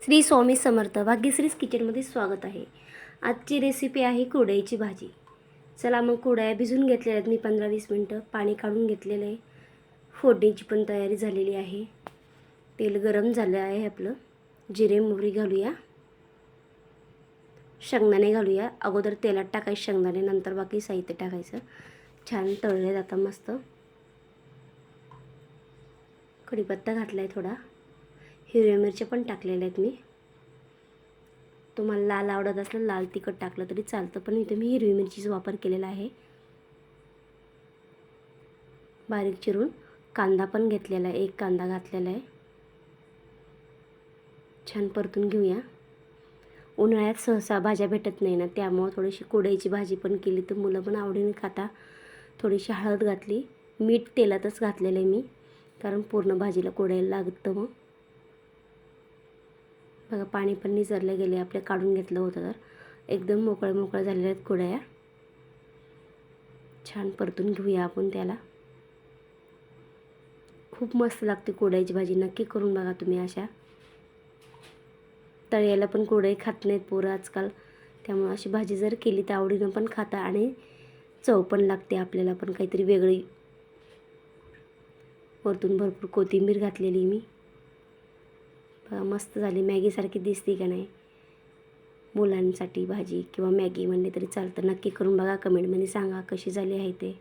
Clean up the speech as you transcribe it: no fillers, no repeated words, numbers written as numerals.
श्री स्वामी समर्थ भाग्यश्रीज किचनमध्ये स्वागत आहे। आजची रेसिपी आहे कुरडईची भाजी। चला मग कुरडया भिजून घेतलेल्या आहेत मी 15-20 मिनटं, पाणी काढून घेतलेलं आहे। फोडणीची पण तयारी झालेली आहे। तेल गरम झालं आहे आपलं। जिरे मोहरी घालूया, शेंगदाणे घालूया। अगोदर तेलात टाकायचे शेंगदाणे, नंतर बाकी साहित्य टाकायचं। छान तळले जातात मस्त। कढीपत्ता घातलाय थोडा, हिरव्या मिरच्या पण टाकलेल्या आहेत मी। तुम्हाला लाल आवडत असलं लाल तिखट टाकलं तरी चालतं, पण इथे मी हिरवी मिरचीचा वापर केलेला आहे। बारीक चिरून कांदा पण घेतलेला आहे, एक कांदा घातलेला आहे। छान परतून घेऊया। उन्हाळ्यात सहसा भाज्या भेटत नाही ना, त्यामुळे थोडीशी कुरडईची भाजी पण केली तर मुलं पण आवडीने खाता। थोडीशी हळद घातली, मीठ तेलातच घातलेलं आहे मी, कारण पूर्ण भाजीला कुरडईला लागतं। मग बघा पाणी पण निचरले गेले आपले, काढून घेतलं होतं तर एकदम मोकळे झालेल्या आहेत कुरडया। छान परतून घेऊया आपण त्याला। खूप मस्त लागते कुरडईची भाजी, नक्की करून बघा तुम्ही अशा। तळ्याला पण कुरडई खात नाहीत पोरं आजकाल, त्यामुळे अशी भाजी जर केली तर आवडीनं पण खाता आणि चव पण लागते आपल्याला पण काहीतरी वेगळी। वरतून भरपूर कोथिंबीर घातलेली मी। बघा मस्त झाली, मॅगीसारखी दिसते का नाही। मुलांसाठी भाजी किंवा मॅगी म्हणले तरी चालतं। नक्की करून बघा, कमेंटमध्ये सांगा कशी झाली आहे ते।